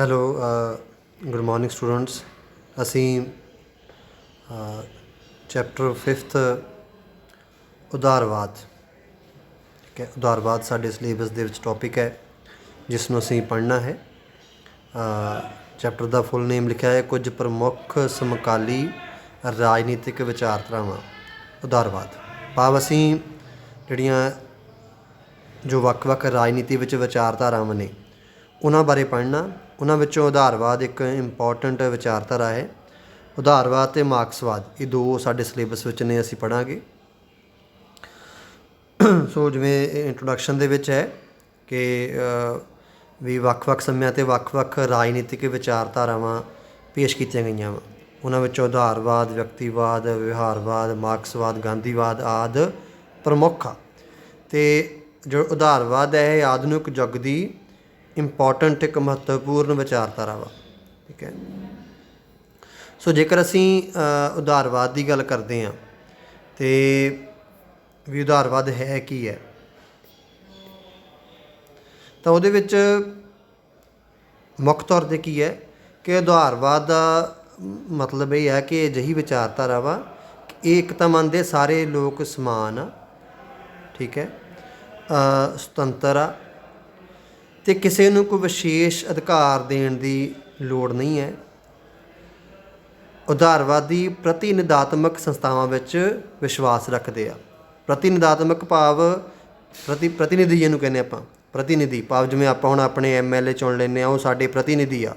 Hello good morning students. ਅਸੀਂ chapter 5th ਉਦਾਰਵਾਦ, ਠੀਕ ਹੈ। ਉਦਾਰਵਾਦ ਸਾਡੇ ਸਿਲੇਬਸ ਦੇ ਵਿੱਚ ਟੌਪਿਕ ਹੈ ਜਿਸ ਨੂੰ ਅਸੀਂ ਪੜ੍ਹਨਾ ਹੈ। ਚੈਪਟਰ ਦਾ ਫੁੱਲ ਨੇਮ ਲਿਖਿਆ ਹੈ ਕੁਝ ਪ੍ਰਮੁੱਖ ਸਮਕਾਲੀ ਰਾਜਨੀਤਿਕ ਵਿਚਾਰਧਾਰਾਵਾਂ। ਉਦਾਰਵਾਦ ਭਾਵ ਅਸੀਂ ਜਿਹੜੀਆਂ ਜੋ ਵੱਖ-ਵੱਖ ਰਾਜਨੀਤੀ ਵਿੱਚ ਵਿਚਾਰਧਾਰਾਵਾਂ ਨੇ ਉਹਨਾਂ ਬਾਰੇ ਪੜ੍ਹਨਾ। ਉਹਨਾਂ ਵਿੱਚੋਂ ਉਦਾਰਵਾਦ ਇੱਕ ਇੰਪੋਰਟੈਂਟ ਵਿਚਾਰਧਾਰਾ ਹੈ। ਉਦਾਰਵਾਦ ਅਤੇ ਮਾਰਕਸਵਾਦ ਇਹ ਦੋ ਸਾਡੇ ਸਿਲੇਬਸ ਵਿੱਚ ਨੇ, ਅਸੀਂ ਪੜ੍ਹਾਂਗੇ। ਸੋ ਜਿਵੇਂ ਇੰਟਰੋਡਕਸ਼ਨ ਦੇ ਵਿੱਚ ਹੈ ਕਿ ਵੀ ਵੱਖ-ਵੱਖ ਸਮਿਆਂ 'ਤੇ ਵੱਖ-ਵੱਖ ਰਾਜਨੀਤਿਕ ਵਿਚਾਰਧਾਰਾਵਾਂ ਪੇਸ਼ ਕੀਤੀਆਂ ਗਈਆਂ ਵਾ। ਉਹਨਾਂ ਵਿੱਚੋਂ ਉਦਾਰਵਾਦ, ਵਿਅਕਤੀਵਾਦ, ਵਿਵਹਾਰਵਾਦ, ਮਾਰਕਸਵਾਦ, ਗਾਂਧੀਵਾਦ ਆਦਿ ਪ੍ਰਮੁੱਖ ਆ। ਅਤੇ ਜੋ ਉਦਾਰਵਾਦ ਹੈ ਇਹ ਆਧੁਨਿਕ ਯੁੱਗ ਦੀ ਇੰਪੋਰਟੈਂਟ ਇੱਕ ਮਹੱਤਵਪੂਰਨ ਵਿਚਾਰਧਾਰਾ ਵਾ, ਠੀਕ ਹੈ। ਸੋ ਜੇਕਰ ਅਸੀਂ ਉਦਾਰਵਾਦ ਦੀ ਗੱਲ ਕਰਦੇ ਹਾਂ ਅਤੇ ਵੀ ਉਦਾਰਵਾਦ ਹੈ ਕੀ ਹੈ, ਤਾਂ ਉਹਦੇ ਵਿੱਚ ਮੁੱਖ ਤੌਰ 'ਤੇ ਕੀ ਹੈ ਕਿ ਉਦਾਰਵਾਦ ਦਾ ਮਤਲਬ ਇਹ ਹੈ ਕਿ ਅਜਿਹੀ ਵਿਚਾਰਧਾਰਾ ਵਾ ਇਹ ਇੱਕ ਤਾਂ ਮੰਨਦੇ ਸਾਰੇ ਲੋਕ ਸਮਾਨ ਆ, ਠੀਕ ਹੈ, ਸੁਤੰਤਰ ਆ ਅਤੇ ਕਿਸੇ ਨੂੰ ਕੋਈ ਵਿਸ਼ੇਸ਼ ਅਧਿਕਾਰ ਦੇਣ ਦੀ ਲੋੜ ਨਹੀਂ ਹੈ। ਉਦਾਰਵਾਦੀ ਪ੍ਰਤੀਨਿਧਾਤਮਕ ਸੰਸਥਾਵਾਂ ਵਿੱਚ ਵਿਸ਼ਵਾਸ ਰੱਖਦੇ ਆ। ਪ੍ਰਤੀਨਿਧਾਤਮਕ ਭਾਵ ਪ੍ਰਤੀਨਿਧੀ ਜਿਹਨੂੰ ਕਹਿੰਦੇ ਆਪਾਂ, ਪ੍ਰਤੀਨਿਧੀ ਭਾਵ ਜਿਵੇਂ ਆਪਾਂ ਹੁਣ ਆਪਣੇ MLA ਚੁਣ ਲੈਂਦੇ ਹਾਂ, ਉਹ ਸਾਡੇ ਪ੍ਰਤੀਨਿਧੀ ਆ,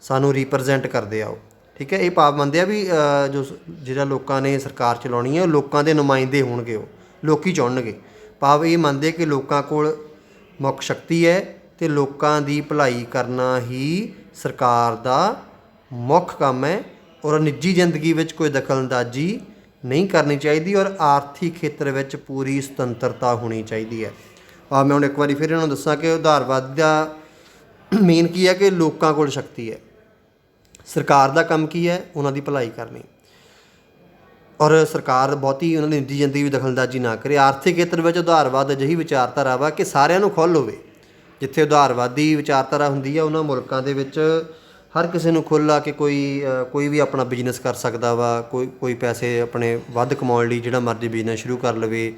ਸਾਨੂੰ ਰੀਪ੍ਰਜੈਂਟ ਕਰਦੇ ਆ ਉਹ, ਠੀਕ ਹੈ। ਇਹ ਭਾਵ ਮੰਨਦੇ ਆ ਵੀ ਜਿਹੜਾ ਲੋਕਾਂ ਨੇ ਸਰਕਾਰ ਚਲਾਉਣੀ ਹੈ ਉਹ ਲੋਕਾਂ ਦੇ ਨੁਮਾਇੰਦੇ ਹੋਣਗੇ, ਉਹ ਲੋਕੀ ਚੁਣਨਗੇ। ਭਾਵ ਇਹ ਮੰਨਦੇ ਕਿ ਲੋਕਾਂ ਕੋਲ ਮੁੱਖ ਸ਼ਕਤੀ ਹੈ ਅਤੇ ਲੋਕਾਂ ਦੀ ਭਲਾਈ ਕਰਨਾ ਹੀ ਸਰਕਾਰ ਦਾ ਮੁੱਖ ਕੰਮ ਹੈ ਔਰ ਨਿੱਜੀ ਜ਼ਿੰਦਗੀ ਵਿੱਚ ਕੋਈ ਦਖਲਅੰਦਾਜ਼ੀ ਨਹੀਂ ਕਰਨੀ ਚਾਹੀਦੀ ਔਰ ਆਰਥਿਕ ਖੇਤਰ ਵਿੱਚ ਪੂਰੀ ਸੁਤੰਤਰਤਾ ਹੋਣੀ ਚਾਹੀਦੀ ਹੈ। ਮੈਂ ਹੁਣ ਇੱਕ ਵਾਰੀ ਫਿਰ ਇਹਨਾਂ ਨੂੰ ਦੱਸਾਂ ਕਿ ਉਦਾਰਵਾਦ ਦਾ ਮੇਨ ਕੀ ਹੈ ਕਿ ਲੋਕਾਂ ਕੋਲ ਸ਼ਕਤੀ ਹੈ, ਸਰਕਾਰ ਦਾ ਕੰਮ ਕੀ ਹੈ ਉਹਨਾਂ ਦੀ ਭਲਾਈ ਕਰਨੀ ਔਰ ਸਰਕਾਰ ਬਹੁਤੀ ਉਹਨਾਂ ਦੀ ਨਿੱਜੀ ਜ਼ਿੰਦਗੀ ਵਿੱਚ ਦਖਲਅੰਦਾਜ਼ੀ ਨਾ ਕਰੇ। ਆਰਥਿਕ ਖੇਤਰ ਵਿੱਚ ਉਦਾਰਵਾਦ ਅਜਿਹੀ ਵਿਚਾਰਧਾਰਾ ਵਾ ਕਿ ਸਾਰਿਆਂ ਨੂੰ ਖੁੱਲ੍ਹ ਹੋਵੇ। ਜਿੱਥੇ ਉਦਾਰਵਾਦੀ ਵਿਚਾਰਧਾਰਾ ਹੁੰਦੀ ਹੈ ਉਹਨਾਂ ਮੁਲਕਾਂ ਦੇ ਵਿੱਚ ਹਰ ਕਿਸੇ ਨੂੰ ਖੁੱਲ੍ਹ ਆ ਕਿ ਕੋਈ ਵੀ ਆਪਣਾ ਬਿਜ਼ਨਸ ਕਰ ਸਕਦਾ ਵਾ, ਕੋਈ ਪੈਸੇ ਆਪਣੇ ਵੱਧ ਕਮਾਉਣ ਲਈ ਜਿਹੜਾ ਮਰਜ਼ੀ ਬਿਜ਼ਨਸ ਸ਼ੁਰੂ ਕਰ ਲਵੇ,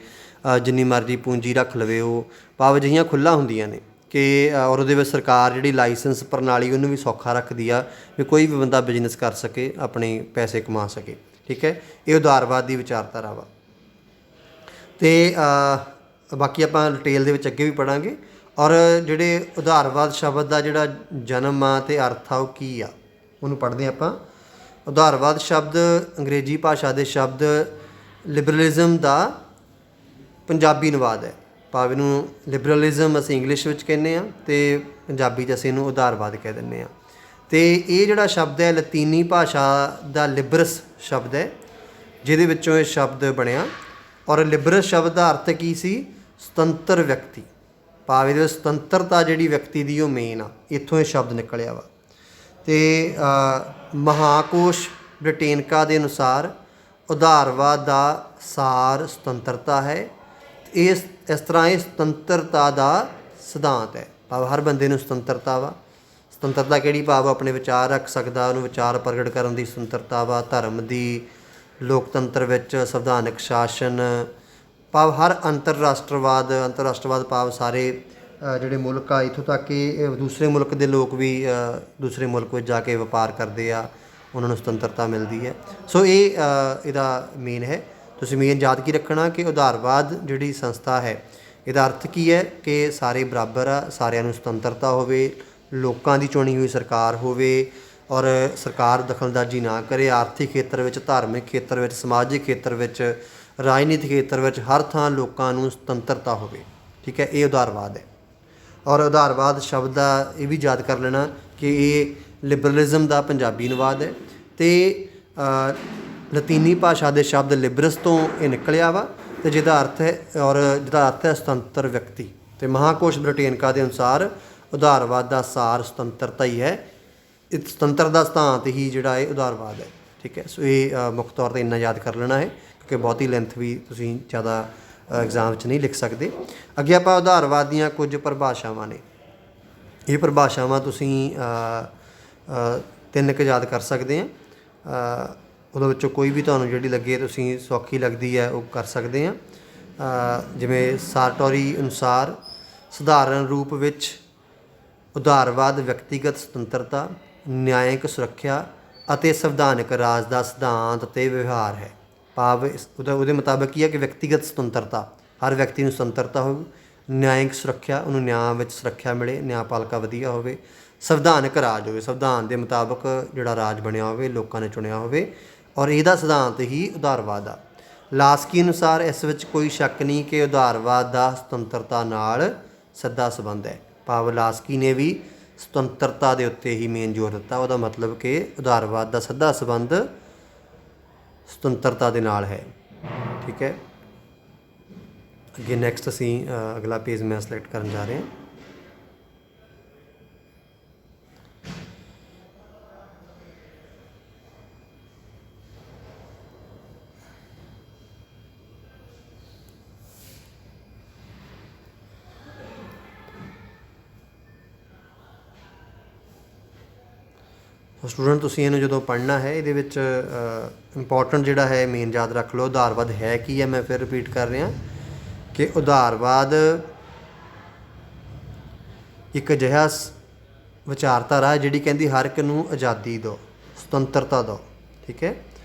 ਜਿੰਨੀ ਮਰਜ਼ੀ ਪੂੰਜੀ ਰੱਖ ਲਵੇ। ਉਹ ਭਾਵ ਅਜਿਹੀਆਂ ਖੁੱਲ੍ਹਾਂ ਹੁੰਦੀਆਂ ਨੇ ਕਿ ਔਰ ਉਹਦੇ ਵਿੱਚ ਸਰਕਾਰ ਜਿਹੜੀ ਲਾਇਸੈਂਸ ਪ੍ਰਣਾਲੀ ਉਹਨੂੰ ਵੀ ਸੌਖਾ ਰੱਖਦੀ ਆ ਵੀ ਕੋਈ ਵੀ ਬੰਦਾ ਬਿਜ਼ਨਸ ਕਰ ਸਕੇ, ਆਪਣੇ ਪੈਸੇ ਕਮਾ ਸਕੇ, ਠੀਕ ਹੈ। ਇਹ ਉਦਾਰਵਾਦ ਦੀ ਵਿਚਾਰਧਾਰਾ ਵਾ। ਅਤੇ ਬਾਕੀ ਆਪਾਂ ਡਿਟੇਲ ਦੇ ਵਿੱਚ ਅੱਗੇ ਵੀ ਪੜ੍ਹਾਂਗੇ। ਔਰ ਜਿਹੜੇ ਉਦਾਰਵਾਦ ਸ਼ਬਦ ਦਾ ਜਿਹੜਾ ਜਨਮ ਆ ਅਤੇ ਅਰਥ ਆ ਉਹ ਕੀ ਆ ਉਹਨੂੰ ਪੜ੍ਹਦੇ ਆਪਾਂ। ਉਦਾਰਵਾਦ ਸ਼ਬਦ ਅੰਗਰੇਜ਼ੀ ਭਾਸ਼ਾ ਦੇ ਸ਼ਬਦ ਲਿਬਰਲਿਜ਼ਮ ਦਾ ਪੰਜਾਬੀ ਅਨੁਵਾਦ ਹੈ। ਭਾਵ ਇਹਨੂੰ ਲਿਬਰਲਿਜ਼ਮ ਅਸੀਂ ਇੰਗਲਿਸ਼ ਵਿੱਚ ਕਹਿੰਦੇ ਹਾਂ ਅਤੇ ਪੰਜਾਬੀ 'ਚ ਅਸੀਂ ਇਹਨੂੰ ਉਦਾਰਵਾਦ ਕਹਿ ਦਿੰਦੇ ਹਾਂ। ਅਤੇ ਇਹ ਜਿਹੜਾ ਸ਼ਬਦ ਹੈ ਲਤੀਨੀ ਭਾਸ਼ਾ ਦਾ ਲਿਬਰਸ ਸ਼ਬਦ ਹੈ ਜਿਹਦੇ ਵਿੱਚੋਂ ਇਹ ਸ਼ਬਦ ਬਣਿਆ। ਔਰ ਲਿਬਰਸ ਸ਼ਬਦ ਦਾ ਅਰਥ ਕੀ ਸੀ? ਸੁਤੰਤਰ ਵਿਅਕਤੀ। ਭਾਵ ਇਹਦੇ ਸੁਤੰਤਰਤਾ ਜਿਹੜੀ ਵਿਅਕਤੀ ਦੀ ਉਹ ਮੇਨ ਆ, ਇੱਥੋਂ ਇਹ ਸ਼ਬਦ ਨਿਕਲਿਆ ਵਾ। ਅਤੇ ਮਹਾਕੋਸ਼ ਬ੍ਰਿਟੇਨਕਾ ਦੇ ਅਨੁਸਾਰ ਉਦਾਰਵਾਦ ਦਾ ਸਾਰ ਸੁਤੰਤਰਤਾ ਹੈ। ਇਸ ਤਰ੍ਹਾਂ ਇਹ ਸੁਤੰਤਰਤਾ ਦਾ ਸਿਧਾਂਤ ਹੈ। ਭਾਵ ਹਰ ਬੰਦੇ ਨੂੰ ਸੁਤੰਤਰਤਾ ਵਾ। ਸੁਤੰਤਰਤਾ ਕਿਹੜੀ? ਭਾਵ ਆਪਣੇ ਵਿਚਾਰ ਰੱਖ ਸਕਦਾ, ਉਹਨੂੰ ਵਿਚਾਰ ਪ੍ਰਗਟ ਕਰਨ ਦੀ ਸੁਤੰਤਰਤਾ ਵਾ, ਧਰਮ ਦੀ, ਲੋਕਤੰਤਰ ਵਿੱਚ ਸੰਵਿਧਾਨਕ ਸ਼ਾਸਨ। ਭਾਵ ਹਰ ਅੰਤਰਰਾਸ਼ਟਰਵਾਦ ਭਾਵ ਸਾਰੇ ਜਿਹੜੇ ਮੁਲਕ ਆ, ਇੱਥੋਂ ਤੱਕ ਕਿ ਦੂਸਰੇ ਮੁਲਕ ਦੇ ਲੋਕ ਵੀ ਦੂਸਰੇ ਮੁਲਕ ਵਿੱਚ ਜਾ ਕੇ ਵਪਾਰ ਕਰਦੇ ਆ, ਉਹਨਾਂ ਨੂੰ ਸੁਤੰਤਰਤਾ ਮਿਲਦੀ ਹੈ। ਸੋ ਇਹ ਇਹਦਾ ਮੇਨ ਹੈ। ਤੁਸੀਂ ਮੇਨ ਯਾਦ ਕੀ ਰੱਖਣਾ ਕਿ ਉਦਾਰਵਾਦ ਜਿਹੜੀ ਸੰਸਥਾ ਹੈ ਇਹਦਾ ਅਰਥ ਕੀ ਹੈ ਕਿ ਸਾਰੇ ਬਰਾਬਰ ਆ, ਸਾਰਿਆਂ ਨੂੰ ਸੁਤੰਤਰਤਾ ਹੋਵੇ, ਲੋਕਾਂ ਦੀ ਚੁਣੀ ਹੋਈ ਸਰਕਾਰ ਹੋਵੇ ਔਰ ਸਰਕਾਰ ਦਖਲਅੰਦਾਜ਼ੀ ਨਾ ਕਰੇ। ਆਰਥਿਕ ਖੇਤਰ ਵਿੱਚ, ਧਾਰਮਿਕ ਖੇਤਰ ਵਿੱਚ, ਸਮਾਜਿਕ ਖੇਤਰ ਵਿੱਚ, ਰਾਜਨੀਤਿਕ ਖੇਤਰ ਵਿੱਚ ਹਰ ਥਾਂ ਲੋਕਾਂ ਨੂੰ ਸੁਤੰਤਰਤਾ ਹੋਵੇ, ਠੀਕ ਹੈ। ਇਹ ਉਦਾਰਵਾਦ ਹੈ। ਔਰ ਉਦਾਰਵਾਦ ਸ਼ਬਦ ਦਾ ਇਹ ਵੀ ਯਾਦ ਕਰ ਲੈਣਾ ਕਿ ਇਹ ਲਿਬਰਲਿਜ਼ਮ ਦਾ ਪੰਜਾਬੀ ਅਨੁਵਾਦ ਹੈ ਅਤੇ ਲਤੀਨੀ ਭਾਸ਼ਾ ਦੇ ਸ਼ਬਦ ਲਿਬਰਸ ਤੋਂ ਇਹ ਨਿਕਲਿਆ ਵਾ ਅਤੇ ਜਿਹਦਾ ਅਰਥ ਹੈ ਸੁਤੰਤਰ ਵਿਅਕਤੀ। ਅਤੇ ਮਹਾਕੋਸ਼ ਬ੍ਰਿਟੇਨਕਾ ਦੇ ਅਨੁਸਾਰ ਉਦਾਰਵਾਦ ਦਾ ਸਾਰ ਸੁਤੰਤਰਤਾ ਹੀ ਹੈ। ਇਹ ਸੁਤੰਤਰ ਦਾ ਸਿਧਾਂਤ ਹੀ ਜਿਹੜਾ ਇਹ ਉਦਾਰਵਾਦ ਹੈ, ਠੀਕ ਹੈ। ਸੋ ਇਹ ਮੁੱਖ ਤੌਰ 'ਤੇ ਇੰਨਾ ਯਾਦ ਕਰ ਲੈਣਾ ਹੈ ਕਿਉਂਕਿ ਬਹੁਤੀ ਲੈਂਥ ਵੀ ਤੁਸੀਂ ਜ਼ਿਆਦਾ ਐਗਜ਼ਾਮ 'ਚ ਨਹੀਂ ਲਿਖ ਸਕਦੇ। ਅੱਗੇ ਆਪਾਂ ਉਦਾਰਵਾਦ ਦੀਆਂ ਕੁਝ ਪਰਿਭਾਸ਼ਾਵਾਂ ਨੇ। ਇਹ ਪਰਿਭਾਸ਼ਾਵਾਂ ਤੁਸੀਂ ਤਿੰਨ ਕੁ ਯਾਦ ਕਰ ਸਕਦੇ ਹਾਂ। ਉਹਦੇ ਵਿੱਚੋਂ ਕੋਈ ਵੀ ਤੁਹਾਨੂੰ ਜਿਹੜੀ ਲੱਗੇ ਤੁਸੀਂ ਸੌਖੀ ਲੱਗਦੀ ਹੈ ਉਹ ਕਰ ਸਕਦੇ ਹਾਂ। ਜਿਵੇਂ ਸਾਰਟੋਰੀ ਅਨੁਸਾਰ ਸਧਾਰਨ ਰੂਪ ਵਿੱਚ ਉਦਾਰਵਾਦ ਵਿਅਕਤੀਗਤ ਸੁਤੰਤਰਤਾ, ਨਿਆਇਕ ਸੁਰੱਖਿਆ ਅਤੇ ਸੰਵਿਧਾਨਕ ਰਾਜ ਦਾ ਸਿਧਾਂਤ ਅਤੇ ਵਿਵਹਾਰ ਹੈ। ਭਾਵ ਉਹਦੇ ਮੁਤਾਬਕ ਕੀ ਹੈ ਕਿ ਵਿਅਕਤੀਗਤ ਸੁਤੰਤਰਤਾ, ਹਰ ਵਿਅਕਤੀ ਨੂੰ ਸੁਤੰਤਰਤਾ ਹੋਵੇ। ਨਿਆਇਕ ਸੁਰੱਖਿਆ, ਉਹਨੂੰ ਨਿਆਂ ਵਿੱਚ ਸੁਰੱਖਿਆ ਮਿਲੇ, ਨਿਆਂਪਾਲਿਕਾ ਵਧੀਆ ਹੋਵੇ। ਸੰਵਿਧਾਨਕ ਰਾਜ ਹੋਵੇ, ਸੰਵਿਧਾਨ ਦੇ ਮੁਤਾਬਕ ਜਿਹੜਾ ਰਾਜ ਬਣਿਆ ਹੋਵੇ, ਲੋਕਾਂ ਨੇ ਚੁਣਿਆ ਹੋਵੇ, ਔਰ ਇਹਦਾ ਸਿਧਾਂਤ ਹੀ ਉਦਾਰਵਾਦ ਆ। ਲਾਸਕੀ ਅਨੁਸਾਰ ਇਸ ਵਿੱਚ ਕੋਈ ਸ਼ੱਕ ਨਹੀਂ ਕਿ ਉਦਾਰਵਾਦ ਦਾ ਸੁਤੰਤਰਤਾ ਨਾਲ ਸਿੱਧਾ ਸੰਬੰਧ ਹੈ। ਭਾਵ ਲਾਸਕੀ ਨੇ ਵੀ ਸੁਤੰਤਰਤਾ ਦੇ ਉੱਤੇ ਹੀ ਮੇਨ ਜ਼ੋਰ ਦਿੱਤਾ। ਉਹਦਾ ਮਤਲਬ ਕਿ ਉਦਾਰਵਾਦ ਦਾ ਸਿੱਧਾ ਸੰਬੰਧ ਸੁਤੰਤਰਤਾ ਦੇ ਨਾਲ ਹੈ। ਠੀਕ ਹੈ, ਅੱਗੇ ਨੈਕਸਟ ਅਸੀਂ ਅਗਲਾ ਪੇਜ ਮੈਂ ਸਿਲੈਕਟ ਕਰਨ ਜਾ ਰਹੇ ਹਾਂ। ਸਟੂਡੈਂਟ ਤੁਸੀਂ ਇਹਨੂੰ ਜਦੋਂ ਪੜ੍ਹਨਾ ਹੈ ਇਹਦੇ ਵਿੱਚ ਇੰਪੋਰਟੈਂਟ ਜਿਹੜਾ ਹੈ ਮੇਨ ਯਾਦ ਰੱਖ ਲਓ। ਉਦਾਰਵਾਦ ਹੈ ਕੀ ਹੈ, ਮੈਂ ਫਿਰ ਰਿਪੀਟ ਕਰ ਰਿਹਾ ਕਿ ਉਦਾਰਵਾਦ ਇੱਕ ਅਜਿਹਾ ਵਿਚਾਰਧਾਰਾ ਜਿਹੜੀ ਕਹਿੰਦੀ ਹਰ ਇੱਕ ਨੂੰ ਆਜ਼ਾਦੀ ਦਿਓ, ਸੁਤੰਤਰਤਾ ਦਿਓ। ਠੀਕ ਹੈ,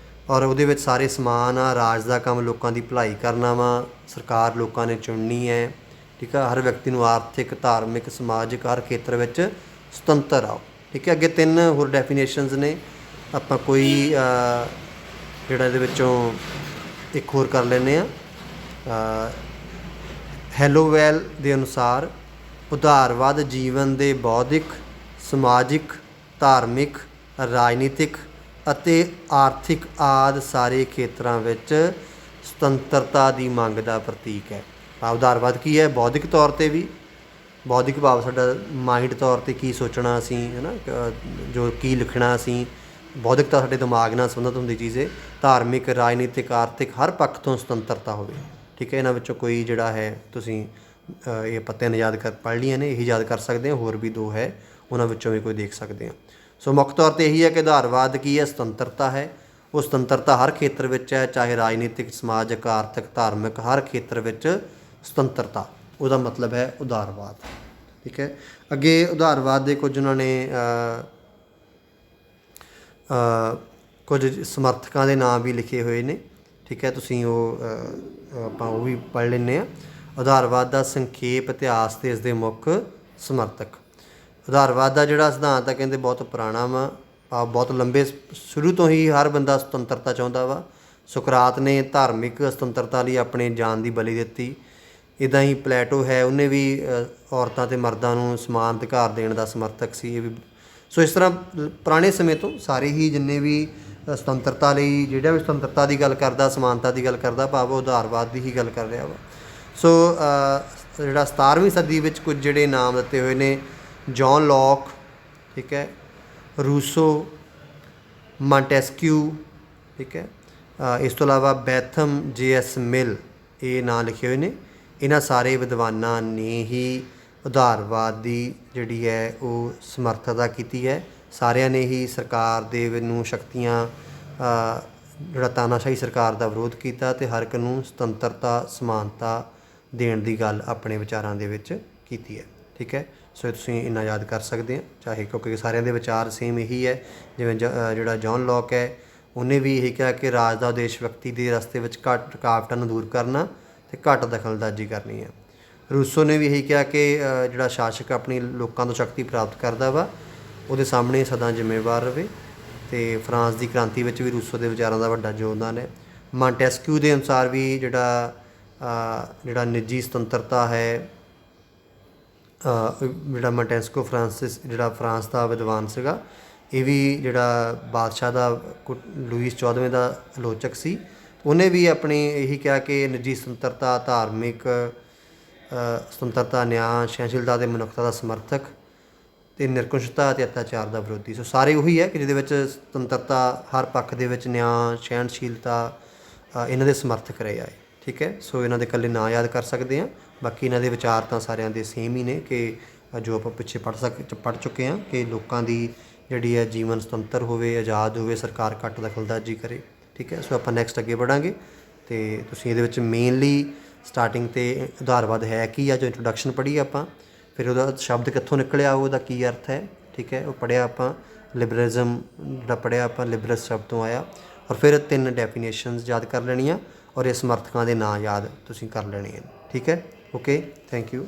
ਔਰ ਉਹਦੇ ਵਿੱਚ ਸਾਰੇ ਸਮਾਨ ਆ। ਰਾਜ ਦਾ ਕੰਮ ਲੋਕਾਂ ਦੀ ਭਲਾਈ ਕਰਨਾ ਵਾ, ਸਰਕਾਰ ਲੋਕਾਂ ਨੇ ਚੁਣਨੀ ਹੈ। ਠੀਕ ਆ, ਹਰ ਵਿਅਕਤੀ ਨੂੰ ਆਰਥਿਕ, ਧਾਰਮਿਕ, ਸਮਾਜਿਕ ਹਰ ਖੇਤਰ ਵਿੱਚ ਸੁਤੰਤਰ ਆਓ। ਠੀਕ ਹੈ, ਅੱਗੇ ਤਿੰਨ ਹੋਰ ਡੈਫੀਨੇਸ਼ਨਸ ਨੇ, ਆਪਾਂ ਕੋਈ ਜਿਹੜਾ ਇਹਦੇ ਵਿੱਚੋਂ ਇੱਕ ਹੋਰ ਕਰ ਲੈਂਦੇ ਹਾਂ। ਹੈਲੋਵੈਲ ਦੇ ਅਨੁਸਾਰ ਉਦਾਰਵਾਦ ਜੀਵਨ ਦੇ ਬੌਧਿਕ, ਸਮਾਜਿਕ, ਧਾਰਮਿਕ, ਰਾਜਨੀਤਿਕ ਅਤੇ ਆਰਥਿਕ ਆਦਿ ਸਾਰੇ ਖੇਤਰਾਂ ਵਿੱਚ ਸੁਤੰਤਰਤਾ ਦੀ ਮੰਗ ਦਾ ਪ੍ਰਤੀਕ ਹੈ। ਉਦਾਰਵਾਦ ਕੀ ਹੈ? ਬੌਧਿਕ ਤੌਰ 'ਤੇ ਵੀ, ਬੌਧਿਕ ਭਾਵ ਸਾਡਾ ਮਾਇੰਡ ਤੌਰ 'ਤੇ ਕੀ ਸੋਚਣਾ ਅਸੀਂ, ਹੈ ਨਾ, ਜੋ ਕੀ ਲਿਖਣਾ ਅਸੀਂ, ਬੌਧਿਕਤਾ ਸਾਡੇ ਦਿਮਾਗ ਨਾਲ ਸੰਬੰਧਿਤ ਹੁੰਦੀ ਚੀਜ਼ ਹੈ। ਧਾਰਮਿਕ, ਰਾਜਨੀਤਿਕ, ਆਰਥਿਕ ਹਰ ਪੱਖ ਤੋਂ ਸੁਤੰਤਰਤਾ ਹੋਵੇ। ਠੀਕ ਹੈ, ਇਹਨਾਂ ਵਿੱਚੋਂ ਕੋਈ ਜਿਹੜਾ ਹੈ ਤੁਸੀਂ ਇਹ ਆਪਾਂ ਤਿੰਨ ਯਾਦ ਪੜ੍ਹ ਲਈਆਂ ਨੇ, ਇਹੀ ਯਾਦ ਕਰ ਸਕਦੇ ਹਾਂ। ਹੋਰ ਵੀ ਦੋ ਹੈ, ਉਹਨਾਂ ਵਿੱਚੋਂ ਵੀ ਕੋਈ ਦੇਖ ਸਕਦੇ ਹਾਂ। ਸੋ ਮੁੱਖ ਤੌਰ 'ਤੇ ਇਹੀ ਹੈ ਕਿ ਉਦਾਰਵਾਦ ਕੀ ਹੈ? ਸੁਤੰਤਰਤਾ ਹੈ। ਉਹ ਸੁਤੰਤਰਤਾ ਹਰ ਖੇਤਰ ਵਿੱਚ ਹੈ, ਚਾਹੇ ਰਾਜਨੀਤਿਕ, ਸਮਾਜਿਕ, ਆਰਥਿਕ, ਧਾਰਮਿਕ, ਹਰ ਖੇਤਰ ਵਿੱਚ ਸੁਤੰਤਰਤਾ, ਉਹਦਾ ਮਤਲਬ ਹੈ ਉਦਾਰਵਾਦ। ਠੀਕ ਹੈ, ਅੱਗੇ ਉਦਾਰਵਾਦ ਦੇ ਕੁਝ ਉਹਨਾਂ ਨੇ ਕੁਝ ਸਮਰਥਕਾਂ ਦੇ ਨਾਮ ਵੀ ਲਿਖੇ ਹੋਏ ਨੇ। ਠੀਕ ਹੈ, ਤੁਸੀਂ ਉਹ ਆਪਾਂ ਉਹ ਵੀ ਪੜ੍ਹ ਲੈਂਦੇ ਹਾਂ। ਉਦਾਰਵਾਦ ਦਾ ਸੰਖੇਪ ਇਤਿਹਾਸ ਅਤੇ ਇਸ ਦੇ ਮੁੱਖ ਸਮਰਥਕ। ਉਦਾਰਵਾਦ ਦਾ ਜਿਹੜਾ ਸਿਧਾਂਤ ਆ ਕਹਿੰਦੇ ਬਹੁਤ ਪੁਰਾਣਾ ਵਾ, ਬਹੁਤ ਲੰਬੇ, ਸ਼ੁਰੂ ਤੋਂ ਹੀ ਹਰ ਬੰਦਾ ਸੁਤੰਤਰਤਾ ਚਾਹੁੰਦਾ ਵਾ। ਸੁਕਰਾਤ ਨੇ ਧਾਰਮਿਕ ਸੁਤੰਤਰਤਾ ਲਈ ਆਪਣੀ ਜਾਨ ਦੀ ਬਲੀ ਦਿੱਤੀ। ਇੱਦਾਂ ਹੀ ਪਲੈਟੋ ਹੈ, ਉਹਨੇ ਵੀ ਔਰਤਾਂ ਅਤੇ ਮਰਦਾਂ ਨੂੰ ਸਮਾਨ ਅਧਿਕਾਰ ਦੇਣ ਦਾ ਸਮਰਥਕ ਸੀ। ਇਹ ਵੀ ਸੋ ਇਸ ਤਰ੍ਹਾਂ ਪੁਰਾਣੇ ਸਮੇਂ ਤੋਂ ਸਾਰੇ ਹੀ ਜਿੰਨੇ ਵੀ ਸੁਤੰਤਰਤਾ ਲਈ, ਜਿਹੜਾ ਵੀ ਸੁਤੰਤਰਤਾ ਦੀ ਗੱਲ ਕਰਦਾ, ਸਮਾਨਤਾ ਦੀ ਗੱਲ ਕਰਦਾ, ਭਾਵ ਉਦਾਰਵਾਦ ਦੀ ਹੀ ਗੱਲ ਕਰ ਰਿਹਾ ਵਾ। ਸੋ ਜਿਹੜਾ 17ਵੀਂ ਸਦੀ ਵਿੱਚ ਕੁਝ ਜਿਹੜੇ ਨਾਮ ਦਿੱਤੇ ਹੋਏ ਨੇ, ਜੌਨ ਲੌਕ, ਠੀਕ ਹੈ, ਰੂਸੋ, ਮਾਂਟੈਸਕਿਊ, ਠੀਕ ਹੈ, ਇਸ ਤੋਂ ਇਲਾਵਾ ਬੈਥਮ, J.S. ਮਿਲ, ਇਹ ਨਾਂ ਲਿਖੇ ਹੋਏ ਨੇ। ਇਹਨਾਂ ਸਾਰੇ ਵਿਦਵਾਨਾਂ ਨੇ ਹੀ ਉਦਾਰਵਾਦ ਦੀ ਜਿਹੜੀ ਹੈ ਉਹ ਸਮਰਥਤਾ ਕੀਤੀ ਹੈ। ਸਾਰਿਆਂ ਨੇ ਹੀ ਸਰਕਾਰ ਦੇ ਨੂੰ ਸ਼ਕਤੀਆਂ, ਜਿਹੜਾ ਤਾਨਾਸ਼ਾਹੀ ਸਰਕਾਰ ਦਾ ਵਿਰੋਧ ਕੀਤਾ ਅਤੇ ਹਰ ਇੱਕ ਨੂੰ ਸੁਤੰਤਰਤਾ, ਸਮਾਨਤਾ ਦੇਣ ਦੀ ਗੱਲ ਆਪਣੇ ਵਿਚਾਰਾਂ ਦੇ ਵਿੱਚ ਕੀਤੀ ਹੈ। ਠੀਕ ਹੈ, ਸੋ ਇਹ ਤੁਸੀਂ ਇੰਨਾ ਯਾਦ ਕਰ ਸਕਦੇ ਹੋ, ਚਾਹੇ ਕਿਉਂਕਿ ਸਾਰਿਆਂ ਦੇ ਵਿਚਾਰ ਸੇਮ ਇਹੀ ਹੈ। ਜਿਵੇਂ ਜਿਹੜਾ ਜੌਨ ਲੌਕ ਹੈ, ਉਹਨੇ ਵੀ ਇਹੀ ਕਿਹਾ ਕਿ ਰਾਜ ਦਾ ਉਦੇਸ਼ ਵਿਅਕਤੀ ਦੇ ਰਸਤੇ ਵਿੱਚ ਘੱਟ ਰੁਕਾਵਟਾਂ ਨੂੰ ਦੂਰ ਕਰਨਾ ਅਤੇ ਘੱਟ ਦਖਲਅੰਦਾਜ਼ੀ ਕਰਨੀ ਹੈ। ਰੂਸੋ ਨੇ ਵੀ ਇਹੀ ਕਿਹਾ ਕਿ ਜਿਹੜਾ ਸ਼ਾਸਕ ਆਪਣੀ ਲੋਕਾਂ ਤੋਂ ਸ਼ਕਤੀ ਪ੍ਰਾਪਤ ਕਰਦਾ ਵਾ, ਉਹਦੇ ਸਾਹਮਣੇ ਸਦਾ ਜ਼ਿੰਮੇਵਾਰ ਰਹੇ। ਅਤੇ ਫਰਾਂਸ ਦੀ ਕ੍ਰਾਂਤੀ ਵਿੱਚ ਵੀ ਰੂਸੋ ਦੇ ਵਿਚਾਰਾਂ ਦਾ ਵੱਡਾ ਯੋਗਦਾਨ ਹੈ। ਮਾਂਟੈਸਕਿਊ ਦੇ ਅਨੁਸਾਰ ਵੀ ਜਿਹੜਾ ਨਿੱਜੀ ਸੁਤੰਤਰਤਾ ਹੈ, ਜਿਹੜਾ ਮਾਂਟੈਸਕਿਊ ਜਿਹੜਾ ਫਰਾਂਸ ਦਾ ਵਿਦਵਾਨ ਸੀਗਾ, ਇਹ ਵੀ ਜਿਹੜਾ ਬਾਦਸ਼ਾਹ ਦਾ ਲੂਈਸ 14ਵੇਂ ਦਾ ਆਲੋਚਕ ਸੀ, ਉਹਨੇ ਵੀ ਆਪਣੀ ਇਹੀ ਕਿਹਾ ਕਿ ਨਿੱਜੀ ਸੁਤੰਤਰਤਾ, ਧਾਰਮਿਕ ਸੁਤੰਤਰਤਾ, ਨਿਆਂ, ਸਹਿਣਸ਼ੀਲਤਾ ਅਤੇ ਮਨੁੱਖਤਾ ਦਾ ਸਮਰਥਕ ਅਤੇ ਨਿਰਕੁਸ਼ਤਾ ਅਤੇ ਅੱਤਿਆਚਾਰ ਦਾ ਵਿਰੋਧੀ। ਸੋ ਸਾਰੇ ਉਹੀ ਹੈ ਕਿ ਜਿਹਦੇ ਵਿੱਚ ਸੁਤੰਤਰਤਾ ਹਰ ਪੱਖ ਦੇ ਵਿੱਚ, ਨਿਆਂ, ਸਹਿਣਸ਼ੀਲਤਾ, ਇਹਨਾਂ ਦੇ ਸਮਰਥਕ ਰਹੇ ਆਏ। ਠੀਕ ਹੈ, ਸੋ ਇਹਨਾਂ ਦੇ ਇਕੱਲੇ ਨਾਂ ਯਾਦ ਕਰ ਸਕਦੇ ਹਾਂ, ਬਾਕੀ ਇਹਨਾਂ ਦੇ ਵਿਚਾਰ ਤਾਂ ਸਾਰਿਆਂ ਦੇ ਸੇਮ ਹੀ ਨੇ ਕਿ ਜੋ ਆਪਾਂ ਪਿੱਛੇ ਪੜ੍ਹ ਚੁੱਕੇ ਹਾਂ ਕਿ ਲੋਕਾਂ ਦੀ ਜਿਹੜੀ ਹੈ ਜੀਵਨ ਸੁਤੰਤਰ ਹੋਵੇ, ਆਜ਼ਾਦ ਹੋਵੇ, ਸਰਕਾਰ ਘੱਟ ਦਖਲਅੰਦਾਜ਼ੀ ਕਰੇ। ਠੀਕ ਹੈ, ਸੋ ਆਪਾਂ ਨੈਕਸਟ ਅੱਗੇ ਵਧਾਂਗੇ ਅਤੇ ਤੁਸੀਂ ਇਹਦੇ ਵਿੱਚ ਮੇਨਲੀ ਸਟਾਰਟਿੰਗ 'ਤੇ ਉਦਾਰਵਾਦ ਹੈ ਕੀ ਆ, ਜੋ ਇੰਟਰੋਡਕਸ਼ਨ ਪੜ੍ਹੀ ਆਪਾਂ, ਫਿਰ ਉਹਦਾ ਸ਼ਬਦ ਕਿੱਥੋਂ ਨਿਕਲਿਆ, ਉਹਦਾ ਕੀ ਅਰਥ ਹੈ। ਠੀਕ ਹੈ, ਉਹ ਪੜ੍ਹਿਆ ਆਪਾਂ। ਲਿਬਰਲਿਜ਼ਮ ਜਿਹੜਾ ਪੜ੍ਹਿਆ ਆਪਾਂ, ਲਿਬਰਲ ਸ਼ਬਦ ਤੋਂ ਆਇਆ। ਔਰ ਫਿਰ 3 ਡੈਫੀਨੇਸ਼ਨਸ ਯਾਦ ਕਰ ਲੈਣੀਆਂ ਔਰ ਇਹ ਸਮਰਥਕਾਂ ਦੇ ਨਾਂ ਯਾਦ ਤੁਸੀਂ ਕਰ ਲੈਣੇ ਹਨ। ਠੀਕ ਹੈ, ਓਕੇ, ਥੈਂਕ ਯੂ।